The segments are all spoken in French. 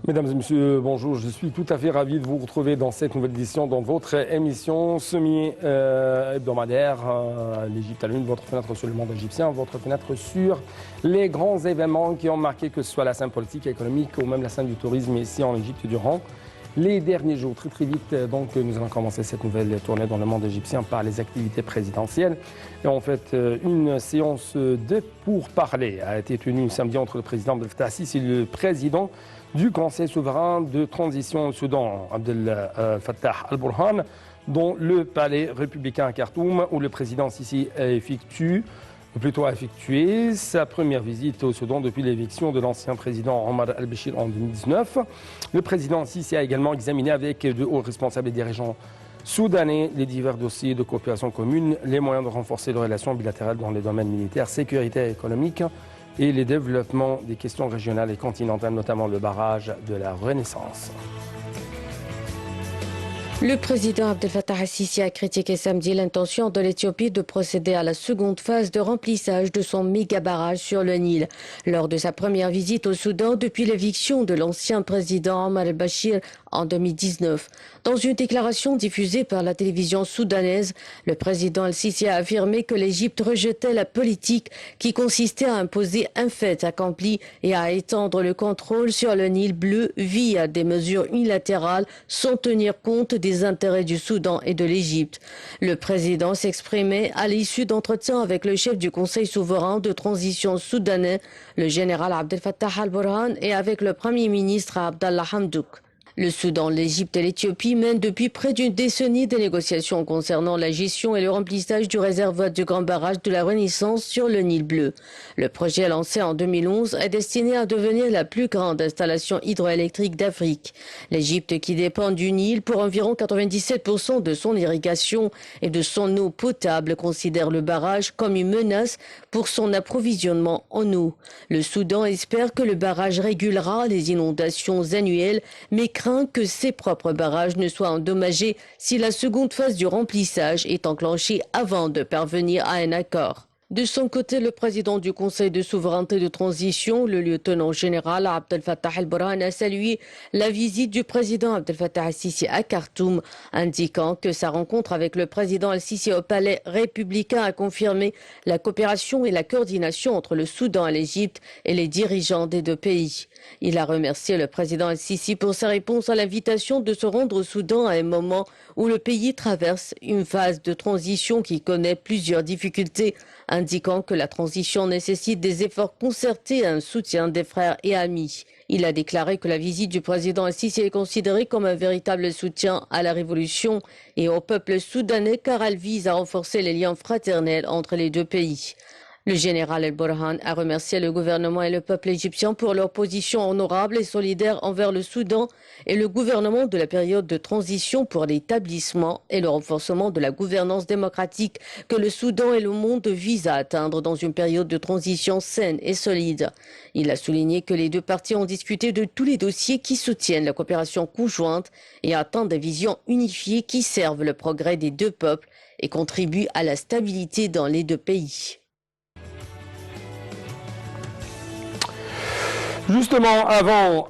Mesdames et messieurs, bonjour. Je suis tout à fait ravi de vous retrouver dans cette nouvelle édition dans votre émission semi-hebdomadaire l'Égypte à l'une, votre fenêtre sur le monde égyptien, votre fenêtre sur les grands événements qui ont marqué que ce soit la scène politique, économique ou même la scène du tourisme ici en Égypte durant les derniers jours. Très vite, donc, nous allons commencer cette nouvelle tournée dans le monde égyptien par les activités présidentielles. Et en fait, une séance de pourparlers a été tenue samedi entre le président Abdel Fattah el-Sisi et le président du Conseil souverain de transition au Soudan, Abdel Fattah al-Burhan, dont le palais républicain à Khartoum, où le président Sisi a effectué sa première visite au Soudan depuis l'éviction de l'ancien président Omar al-Béchir en 2019. Le président Sisi a également examiné avec de hauts responsables et dirigeants soudanais les divers dossiers de coopération commune, les moyens de renforcer les relations bilatérales dans les domaines militaires, sécuritaires et économiques, et les développements des questions régionales et continentales, notamment le barrage de la Renaissance. Le président Abdel Fattah el-Sisi a critiqué samedi l'intention de l'Éthiopie de procéder à la seconde phase de remplissage de son méga-barrage sur le Nil. Lors de sa première visite au Soudan depuis l'éviction de l'ancien président Omar al-Béchir en 2019. Dans une déclaration diffusée par la télévision soudanaise, le président el-Sisi a affirmé que l'Égypte rejetait la politique qui consistait à imposer un fait accompli et à étendre le contrôle sur le Nil bleu via des mesures unilatérales sans tenir compte des intérêts du Soudan et de l'Égypte. Le président s'exprimait à l'issue d'entretiens avec le chef du Conseil souverain de transition soudanais, le général Abdel Fattah al-Burhan, et avec le premier ministre Abdallah Hamdouk. Le Soudan, l'Égypte et l'Éthiopie mènent depuis près d'une décennie des négociations concernant la gestion et le remplissage du réservoir du grand barrage de la Renaissance sur le Nil bleu. Le projet lancé en 2011 est destiné à devenir la plus grande installation hydroélectrique d'Afrique. L'Égypte, qui dépend du Nil pour environ 97% de son irrigation et de son eau potable, considère le barrage comme une menace pour son approvisionnement en eau. Le Soudan espère que le barrage régulera les inondations annuelles, mais craint que ses propres barrages ne soient endommagés si la seconde phase du remplissage est enclenchée avant de parvenir à un accord. De son côté, le président du Conseil de souveraineté de transition, le lieutenant général Abdel Fattah el-Burhan, a salué la visite du président Abdel Fattah el-Sisi à Khartoum, indiquant que sa rencontre avec le président el-Sisi au palais républicain a confirmé la coopération et la coordination entre le Soudan et l'Égypte et les dirigeants des deux pays. Il a remercié le président el-Sisi pour sa réponse à l'invitation de se rendre au Soudan à un moment où le pays traverse une phase de transition qui connaît plusieurs difficultés, indiquant que la transition nécessite des efforts concertés et un soutien des frères et amis. Il a déclaré que la visite du président el-Sisi est considérée comme un véritable soutien à la révolution et au peuple soudanais car elle vise à renforcer les liens fraternels entre les deux pays. Le général el-Burhan a remercié le gouvernement et le peuple égyptien pour leur position honorable et solidaire envers le Soudan et le gouvernement de la période de transition pour l'établissement et le renforcement de la gouvernance démocratique que le Soudan et le monde visent à atteindre dans une période de transition saine et solide. Il a souligné que les deux parties ont discuté de tous les dossiers qui soutiennent la coopération conjointe et attendent des visions unifiées qui servent le progrès des deux peuples et contribuent à la stabilité dans les deux pays. Justement, avant,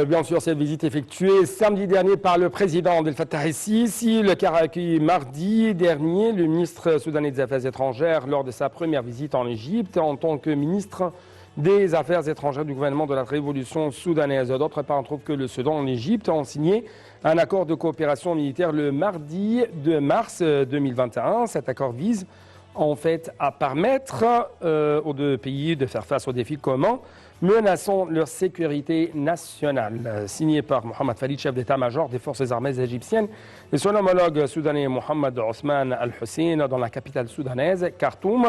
bien sûr, cette visite effectuée samedi dernier par le président Abdel Fattah el-Sisi, le qu'a accueilli mardi dernier le ministre soudanais des Affaires étrangères lors de sa première visite en Égypte en tant que ministre des Affaires étrangères du gouvernement de la Révolution soudanaise. D'autre part, on trouve que le Soudan et l'Égypte ont signé un accord de coopération militaire le mardi 2 mars 2021. Cet accord vise en fait à permettre aux deux pays de faire face aux défis communs menaçant leur sécurité nationale. Signé par Mohamed Farid, chef d'état-major des forces armées égyptiennes, et son homologue soudanais Mohamed Ousmane Al-Hussein dans la capitale soudanaise, Khartoum.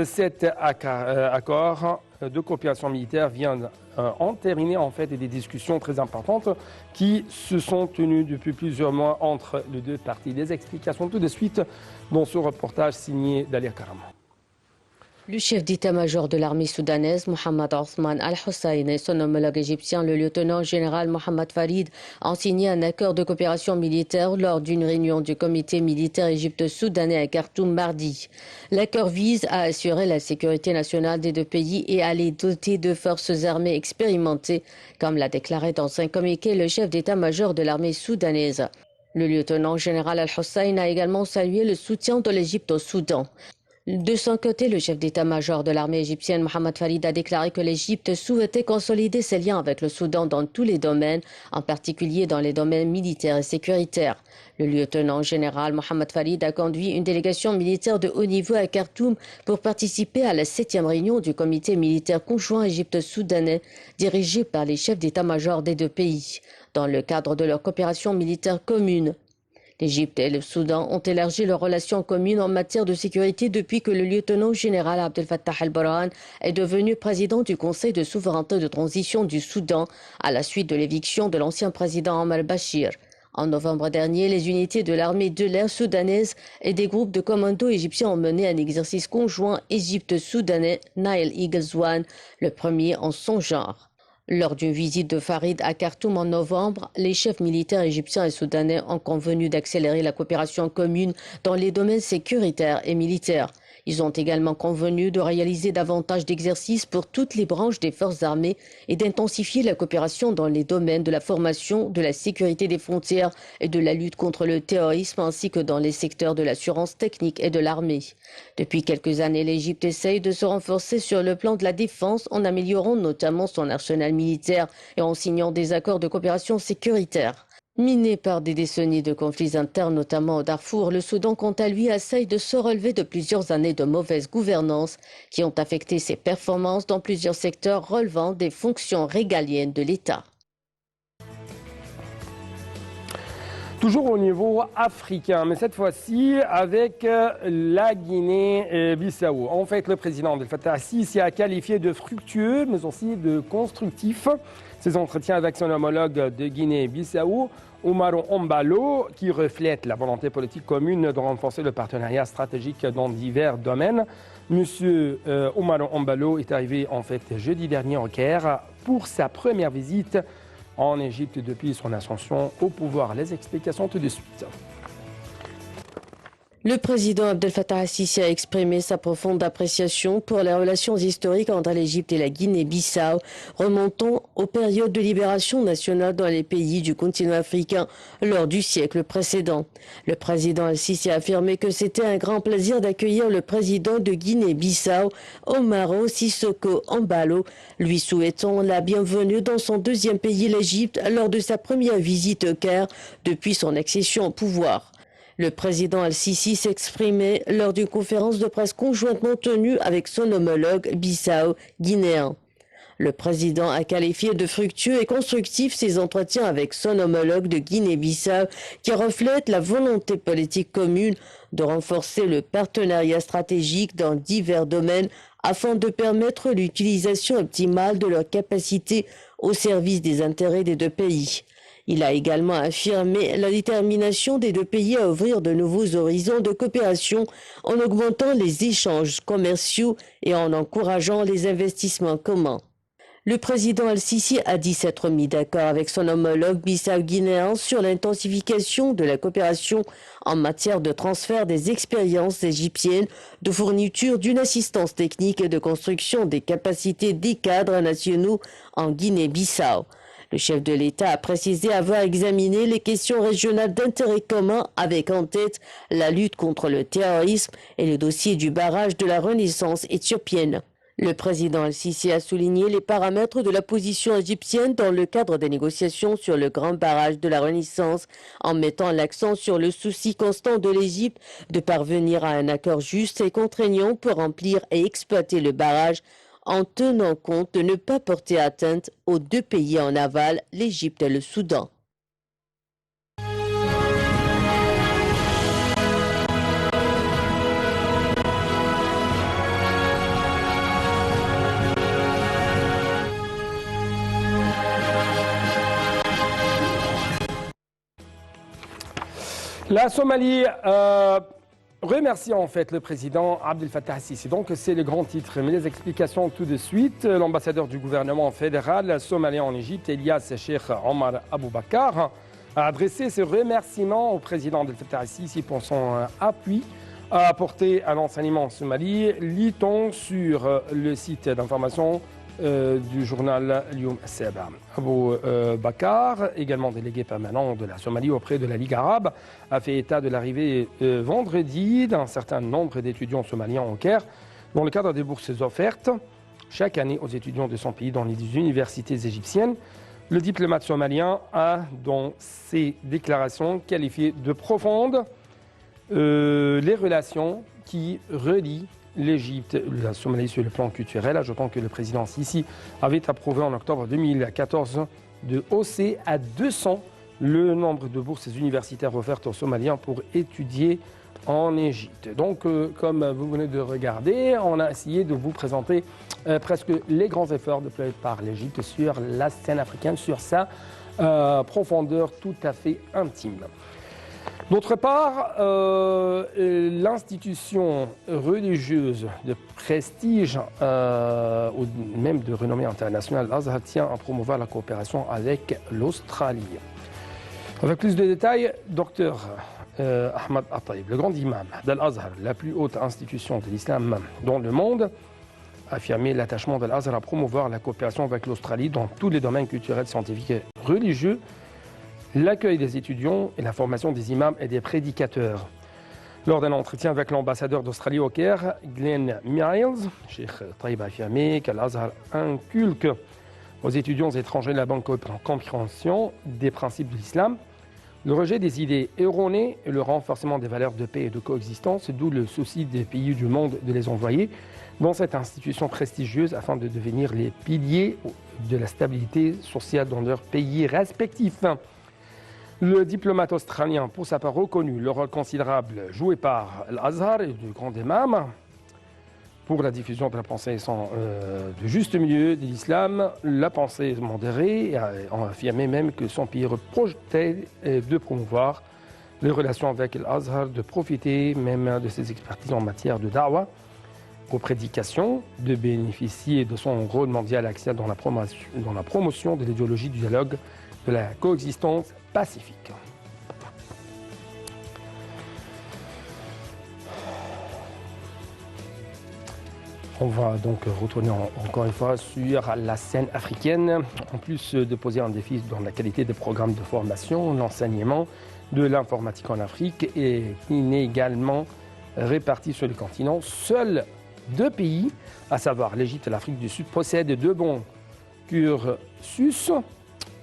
Cet accord de coopération militaire vient entériner en fait des discussions très importantes qui se sont tenues depuis plusieurs mois entre les deux parties. Des explications tout de suite dans ce reportage signé d'Alia Karam. Le chef d'état-major de l'armée soudanaise, Mohamed Othman Al-Hussein, et son homologue égyptien, le lieutenant-général Mohamed Farid, ont signé un accord de coopération militaire lors d'une réunion du comité militaire égypte-soudanais à Khartoum mardi. L'accord vise à assurer la sécurité nationale des deux pays et à les doter de forces armées expérimentées, comme l'a déclaré dans un communiqué le chef d'état-major de l'armée soudanaise. Le lieutenant-général Al-Hussein a également salué le soutien de l'Égypte au Soudan. De son côté, le chef d'état-major de l'armée égyptienne, Mohamed Farid, a déclaré que l'Égypte souhaitait consolider ses liens avec le Soudan dans tous les domaines, en particulier dans les domaines militaires et sécuritaires. Le lieutenant-général Mohamed Farid a conduit une délégation militaire de haut niveau à Khartoum pour participer à la 7e réunion du comité militaire conjoint égypte-soudanais, dirigé par les chefs d'état-major des deux pays, dans le cadre de leur coopération militaire commune. L'Égypte et le Soudan ont élargi leurs relations communes en matière de sécurité depuis que le lieutenant-général Abdel Fattah al-Burhan est devenu président du Conseil de souveraineté de transition du Soudan à la suite de l'éviction de l'ancien président Omar al-Bashir. En novembre dernier, les unités de l'armée de l'air soudanaise et des groupes de commandos égyptiens ont mené un exercice conjoint Égypte-Soudanais Nile Eagles One, le premier en son genre. Lors d'une visite de Farid à Khartoum en novembre, les chefs militaires égyptiens et soudanais ont convenu d'accélérer la coopération commune dans les domaines sécuritaires et militaires. Ils ont également convenu de réaliser davantage d'exercices pour toutes les branches des forces armées et d'intensifier la coopération dans les domaines de la formation, de la sécurité des frontières et de la lutte contre le terrorisme, ainsi que dans les secteurs de l'assurance technique et de l'armée. Depuis quelques années, l'Égypte essaye de se renforcer sur le plan de la défense en améliorant notamment son arsenal militaire et en signant des accords de coopération sécuritaire. Miné par des décennies de conflits internes, notamment au Darfour, le Soudan, quant à lui, essaye de se relever de plusieurs années de mauvaise gouvernance qui ont affecté ses performances dans plusieurs secteurs relevant des fonctions régaliennes de l'État. Toujours au niveau africain, mais cette fois-ci avec la Guinée-Bissau. En fait, le président Abdel Fattah al-Sisi a qualifié de fructueux, mais aussi de constructif ses entretiens avec son homologue de Guinée-Bissau, Umaro Embalo, qui reflète la volonté politique commune de renforcer le partenariat stratégique dans divers domaines. Monsieur Umaro Embalo est arrivé en fait jeudi dernier au Caire pour sa première visite en Égypte depuis son ascension au pouvoir. Les explications tout de suite. Le président Abdel Fattah al-Sisi a exprimé sa profonde appréciation pour les relations historiques entre l'Égypte et la Guinée-Bissau, remontant aux périodes de libération nationale dans les pays du continent africain lors du siècle précédent. Le président al-Sisi a affirmé que c'était un grand plaisir d'accueillir le président de Guinée-Bissau, Umaro Sissoko Embalo, lui souhaitant la bienvenue dans son deuxième pays, l'Égypte, lors de sa première visite au Caire depuis son accession au pouvoir. Le président al-Sisi s'exprimait lors d'une conférence de presse conjointement tenue avec son homologue bissau-guinéen. Le président a qualifié de fructueux et constructifs ses entretiens avec son homologue de Guinée-Bissau qui reflètent la volonté politique commune de renforcer le partenariat stratégique dans divers domaines afin de permettre l'utilisation optimale de leurs capacités au service des intérêts des deux pays. Il a également affirmé la détermination des deux pays à ouvrir de nouveaux horizons de coopération en augmentant les échanges commerciaux et en encourageant les investissements communs. Le président al-Sisi a dit s'être mis d'accord avec son homologue bissau-guinéen sur l'intensification de la coopération en matière de transfert des expériences égyptiennes, de fourniture d'une assistance technique et de construction des capacités des cadres nationaux en Guinée-Bissau. Le chef de l'État a précisé avoir examiné les questions régionales d'intérêt commun avec en tête la lutte contre le terrorisme et le dossier du barrage de la Renaissance éthiopienne. Le président al-Sisi a souligné les paramètres de la position égyptienne dans le cadre des négociations sur le grand barrage de la Renaissance, en mettant l'accent sur le souci constant de l'Égypte de parvenir à un accord juste et contraignant pour remplir et exploiter le barrage, en tenant compte de ne pas porter atteinte aux deux pays en aval, l'Égypte et le Soudan. La Somalie remercie en fait le président Abdel Fattah al-Sisi. Donc c'est le grand titre, mais les explications tout de suite. L'ambassadeur du gouvernement fédéral somalien en Égypte, Elias Cheikh Omar Aboubakar, a adressé ses remerciements au président Abdel Fattah al-Sisi pour son appui à apporter à l'enseignement somali. Lit-on sur le site d'information du journal Lyoum Seba. Abou Bakar, également délégué permanent de la Somalie auprès de la Ligue arabe, a fait état de l'arrivée vendredi d'un certain nombre d'étudiants somaliens au Caire dans le cadre des bourses offertes chaque année aux étudiants de son pays dans les universités égyptiennes. Le diplomate somalien a, dans ses déclarations, qualifié de profondes les relations qui relient l'Égypte, la Somalie sur le plan culturel, ajoutant que le président Sisi avait approuvé en octobre 2014 de hausser à 200 le nombre de bourses universitaires offertes aux Somaliens pour étudier en Égypte. Donc, comme vous venez de regarder, on a essayé de vous présenter presque les grands efforts déployés par l'Égypte sur la scène africaine, sur sa profondeur tout à fait intime. D'autre part, l'institution religieuse de prestige, ou même de renommée internationale, l'Azhar tient à promouvoir la coopération avec l'Australie. Avec plus de détails, Dr Ahmad At-Taïb, le grand imam d'Al-Azhar, la plus haute institution de l'islam dans le monde, a affirmé l'attachement de l'Azhar à promouvoir la coopération avec l'Australie dans tous les domaines culturels, scientifiques et religieux, l'accueil des étudiants et la formation des imams et des prédicateurs. Lors d'un entretien avec l'ambassadeur d'Australie au Caire, Glenn Miles, Cheikh Taïb a affirmé qu'Al-Azhar inculque aux étudiants étrangers la bonne compréhension des principes de l'islam, le rejet des idées erronées et le renforcement des valeurs de paix et de coexistence, d'où le souci des pays du monde de les envoyer dans cette institution prestigieuse afin de devenir les piliers de la stabilité sociale dans leurs pays respectifs. Le diplomate australien, pour sa part, reconnu le rôle considérable joué par l'Azhar et du grand imam pour la diffusion de la pensée de juste milieu de l'islam, la pensée modérée, et a affirmé même que son pays projetait de promouvoir les relations avec l'Azhar, de profiter même de ses expertises en matière de da'wah, aux prédications, de bénéficier de son rôle mondial axial dans la promotion de l'idéologie du dialogue, de la coexistence pacifique. On va donc retourner encore une fois sur la scène africaine. En plus de poser un défi dans la qualité des programmes de formation, l'enseignement de l'informatique en Afrique est inégalement réparti sur le continent. Seuls 2 pays, à savoir l'Égypte et l'Afrique du Sud, possèdent de bons cursus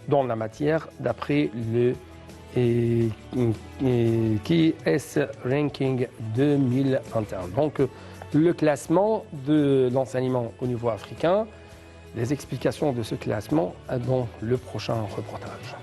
dans la matière d'après le KS Ranking 2021. Donc, le classement de l'enseignement au niveau africain, les explications de ce classement dans le prochain reportage.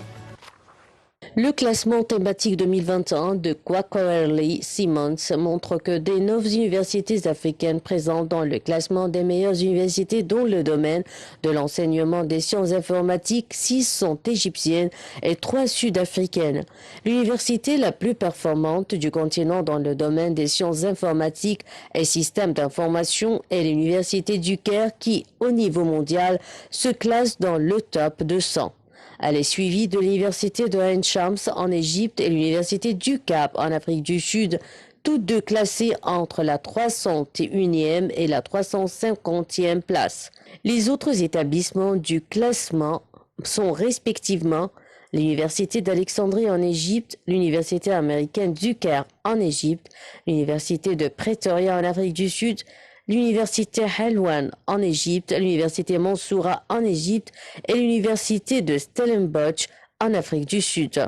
Le classement thématique 2021 de Kwakweli Simmons montre que des 9 universités africaines présentes dans le classement des meilleures universités dans le domaine de l'enseignement des sciences informatiques, 6 sont égyptiennes et 3 sud-africaines. L'université la plus performante du continent dans le domaine des sciences informatiques et systèmes d'information est l'université du Caire qui, au niveau mondial, se classe dans le top 200. Elle est suivie de l'université de Ain Shams en Égypte et l'université du Cap en Afrique du Sud, toutes deux classées entre la 301e et la 350e place. Les autres établissements du classement sont respectivement l'université d'Alexandrie en Égypte, l'université américaine du Caire en Égypte, l'université de Pretoria en Afrique du Sud, l'université Helwan en Égypte, l'université Mansoura en Égypte et l'université de Stellenbosch en Afrique du Sud.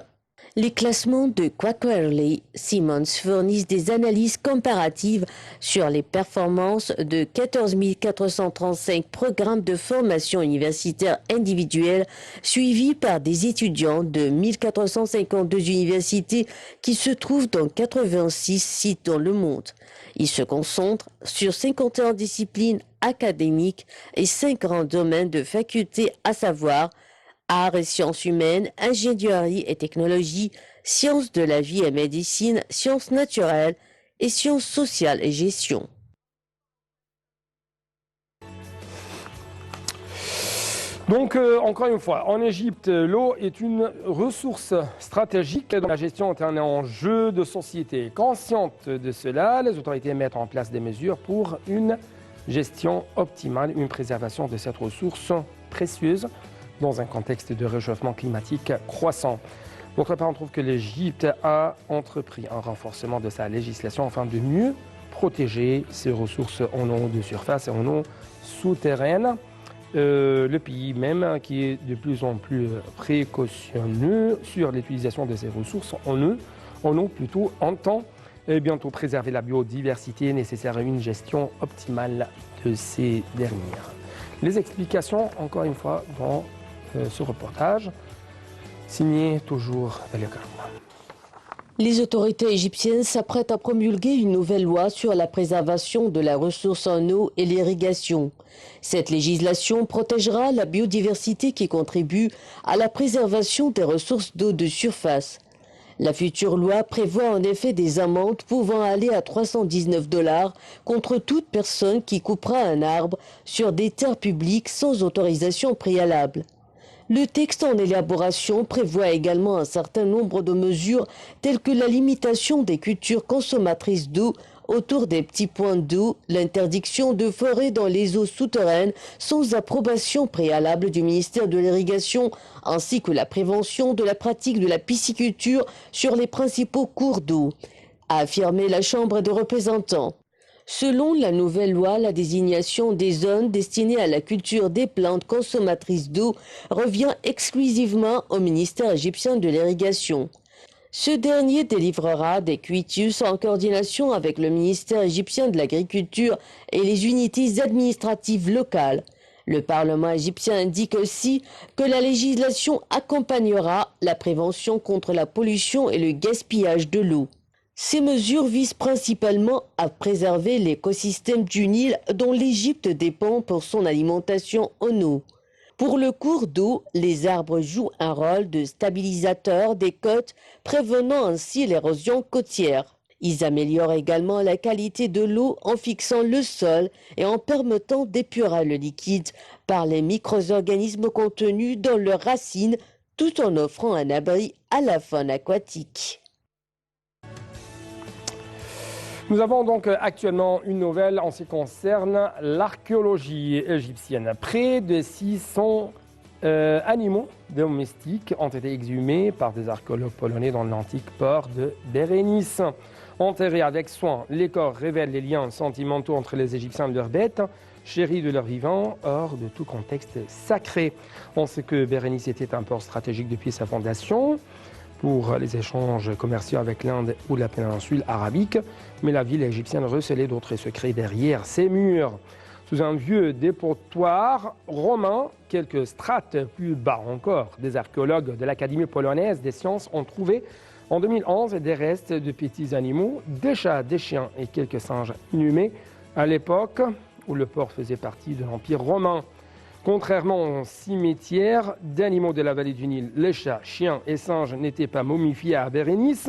Les classements de Kwakweli Simmons fournissent des analyses comparatives sur les performances de 14 435 programmes de formation universitaire individuelle suivis par des étudiants de 1452 universités qui se trouvent dans 86 sites dans le monde. Ils se concentrent sur 51 disciplines académiques et 5 grands domaines de facultés, à savoir arts et sciences humaines, ingénierie et technologie, sciences de la vie et médecine, sciences naturelles, et sciences sociales et gestion. Donc, encore une fois, en Égypte, l'eau est une ressource stratégique dont la gestion est un enjeu de société. Consciente de cela, les autorités mettent en place des mesures pour une gestion optimale, une préservation de cette ressource précieuse dans un contexte de réchauffement climatique croissant. D'autre part, on trouve que l'Égypte a entrepris un renforcement de sa législation afin de mieux protéger ses ressources en eau de surface et en eau souterraine. Le pays même qui est de plus en plus précautionneux sur l'utilisation de ces ressources en eau plutôt, entend bientôt préserver la biodiversité nécessaire à une gestion optimale de ces dernières. Les explications, encore une fois, dans ce reportage, signé toujours Dalia Karoum. Les autorités égyptiennes s'apprêtent à promulguer une nouvelle loi sur la préservation de la ressource en eau et l'irrigation. Cette législation protégera la biodiversité qui contribue à la préservation des ressources d'eau de surface. La future loi prévoit en effet des amendes pouvant aller à $319 contre toute personne qui coupera un arbre sur des terres publiques sans autorisation préalable. Le texte en élaboration prévoit également un certain nombre de mesures telles que la limitation des cultures consommatrices d'eau autour des petits points d'eau, l'interdiction de forer dans les eaux souterraines sans approbation préalable du ministère de l'Irrigation, ainsi que la prévention de la pratique de la pisciculture sur les principaux cours d'eau, a affirmé la Chambre des représentants. Selon la nouvelle loi, la désignation des zones destinées à la culture des plantes consommatrices d'eau revient exclusivement au ministère égyptien de l'Irrigation. Ce dernier délivrera des quitus en coordination avec le ministère égyptien de l'Agriculture et les unités administratives locales. Le Parlement égyptien indique aussi que la législation accompagnera la prévention contre la pollution et le gaspillage de l'eau. Ces mesures visent principalement à préserver l'écosystème du Nil dont l'Égypte dépend pour son alimentation en eau. Pour le cours d'eau, les arbres jouent un rôle de stabilisateur des côtes, prévenant ainsi l'érosion côtière. Ils améliorent également la qualité de l'eau en fixant le sol et en permettant d'épurer le liquide par les micro-organismes contenus dans leurs racines, tout en offrant un abri à la faune aquatique. Nous avons donc actuellement une nouvelle en ce qui concerne l'archéologie égyptienne. Près de 600 animaux domestiques ont été exhumés par des archéologues polonais dans l'antique port de Bérénice. Enterrés avec soin, les corps révèlent les liens sentimentaux entre les Égyptiens et leurs bêtes, chéris de leurs vivants, hors de tout contexte sacré. On sait que Bérénice était un port stratégique depuis sa fondation pour les échanges commerciaux avec l'Inde ou la péninsule arabique, mais la ville égyptienne recelait d'autres secrets derrière ses murs. Sous un vieux dépotoir romain, quelques strates plus bas encore, des archéologues de l'Académie polonaise des sciences ont trouvé en 2011 des restes de petits animaux, des chats, des chiens et quelques singes inhumés à l'époque où le port faisait partie de l'Empire romain. Contrairement aux cimetières d'animaux de la vallée du Nil, les chats, chiens et singes n'étaient pas momifiés à Bérénice,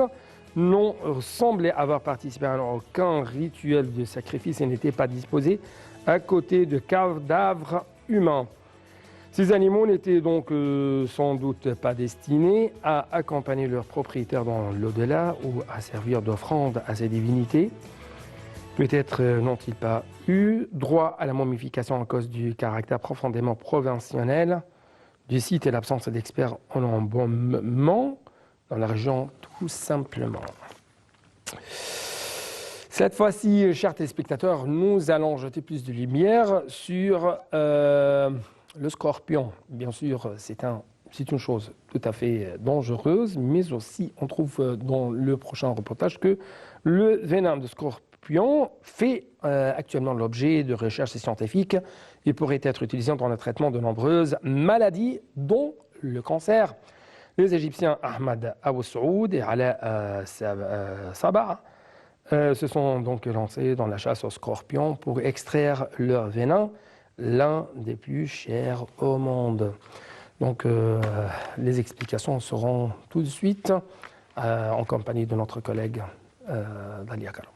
n'ont semblé avoir participé à aucun rituel de sacrifice et n'étaient pas disposés à côté de cadavres humains. Ces animaux n'étaient donc sans doute pas destinés à accompagner leurs propriétaires dans l'au-delà ou à servir d'offrande à ces divinités. Peut-être n'ont-ils pas eu droit à la momification à cause du caractère profondément provincial du site et l'absence d'experts en embaumement dans la région, tout simplement. Cette fois-ci, chers téléspectateurs, nous allons jeter plus de lumière sur le scorpion. Bien sûr, c'est une chose tout à fait dangereuse, mais aussi on trouve dans le prochain reportage que le venin de scorpion fait actuellement l'objet de recherches scientifiques et pourrait être utilisé dans le traitement de nombreuses maladies, dont le cancer. Les Égyptiens Ahmad Abou Saoud et Ala Sabah se sont donc lancés dans la chasse aux scorpions pour extraire leur venin, l'un des plus chers au monde. Donc les explications seront tout de suite en compagnie de notre collègue Dalia Karoum.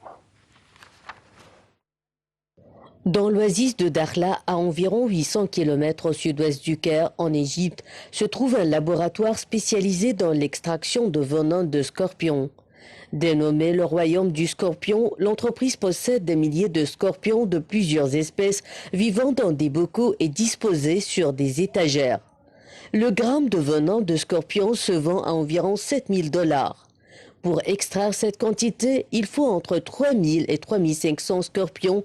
Dans l'oasis de Dakhla, à environ 800 km au sud-ouest du Caire, en Égypte, se trouve un laboratoire spécialisé dans l'extraction de venin de scorpions. Dénommé le Royaume du Scorpion, l'entreprise possède des milliers de scorpions de plusieurs espèces vivant dans des bocaux et disposés sur des étagères. Le gramme de venin de scorpion se vend à environ 7 000 $. Pour extraire cette quantité, il faut entre 3 000 et 3 500 scorpions,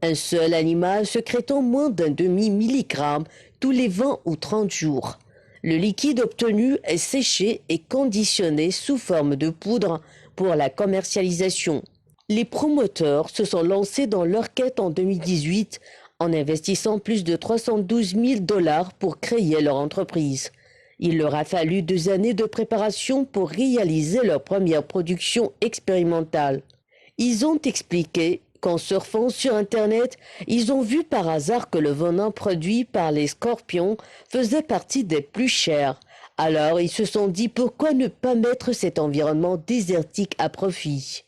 un seul animal sécrétant moins d'un demi-milligramme tous les 20 ou 30 jours. Le liquide obtenu est séché et conditionné sous forme de poudre pour la commercialisation. Les promoteurs se sont lancés dans leur quête en 2018 en investissant plus de 312 000 $ pour créer leur entreprise. Il leur a fallu 2 années de préparation pour réaliser leur première production expérimentale. Ils ont expliqué qu'en surfant sur Internet, ils ont vu par hasard que le venin produit par les scorpions faisait partie des plus chers. Alors ils se sont dit pourquoi ne pas mettre cet environnement désertique à profit.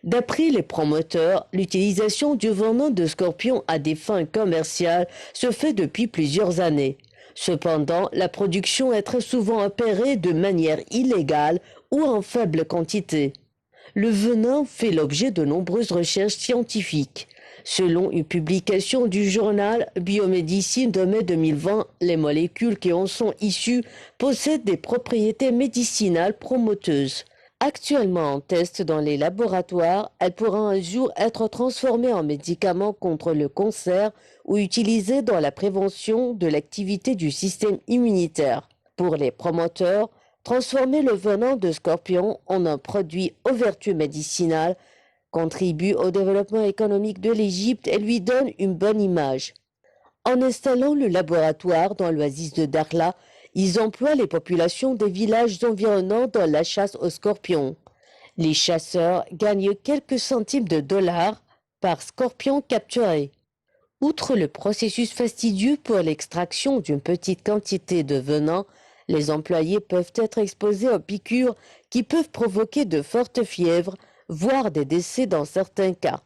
D'après les promoteurs, l'utilisation du venin de scorpion à des fins commerciales se fait depuis plusieurs années. Cependant, la production est très souvent opérée de manière illégale ou en faible quantité. Le venin fait l'objet de nombreuses recherches scientifiques. Selon une publication du journal Biomédecine de mai 2020, les molécules qui en sont issues possèdent des propriétés médicinales promoteuses. Actuellement en test dans les laboratoires, elles pourront un jour être transformées en médicaments contre le cancer ou utilisées dans la prévention de l'activité du système immunitaire. Pour les promoteurs, transformer le venin de scorpion en un produit aux vertus médicinales contribue au développement économique de l'Égypte et lui donne une bonne image. En installant le laboratoire dans l'oasis de Dakhla, ils emploient les populations des villages environnants dans la chasse aux scorpions. Les chasseurs gagnent quelques centimes de dollars par scorpion capturé. Outre le processus fastidieux pour l'extraction d'une petite quantité de venin, les employés peuvent être exposés aux piqûres qui peuvent provoquer de fortes fièvres, voire des décès dans certains cas.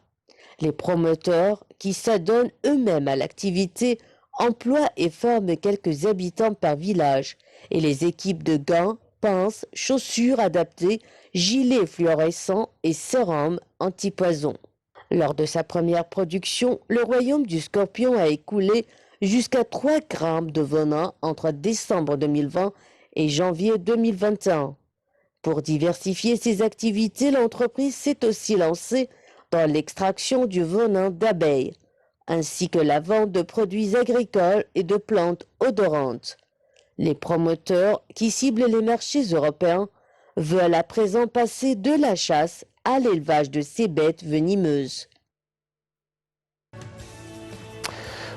Les promoteurs, qui s'adonnent eux-mêmes à l'activité, emploient et forment quelques habitants par village, et les équipes de gants, pinces, chaussures adaptées, gilets fluorescents et sérums antipoison. Lors de sa première production, le Royaume du Scorpion a écoulé jusqu'à 3 grammes de venin entre décembre 2020 et janvier 2021. Pour diversifier ses activités, l'entreprise s'est aussi lancée dans l'extraction du venin d'abeilles, ainsi que la vente de produits agricoles et de plantes odorantes. Les promoteurs, qui ciblent les marchés européens, veulent à présent passer de la chasse à l'élevage de ces bêtes venimeuses.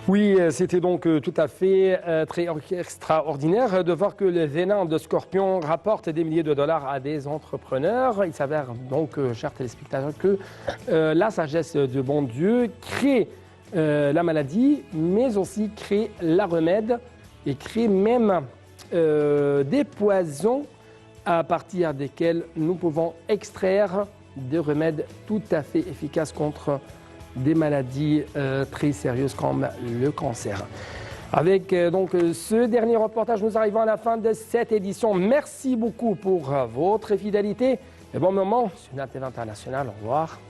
Oui, c'était donc tout à fait très extraordinaire de voir que le venin de scorpion rapporte des milliers de dollars à des entrepreneurs. Il s'avère donc, chers téléspectateurs, que la sagesse de bon Dieu crée la maladie, mais aussi crée la remède et crée même des poisons à partir desquels nous pouvons extraire des remèdes tout à fait efficaces contre des maladies très sérieuses comme le cancer. Avec donc ce dernier reportage, nous arrivons à la fin de cette édition. Merci beaucoup pour votre fidélité et bon moment sur la TV internationale. Au revoir.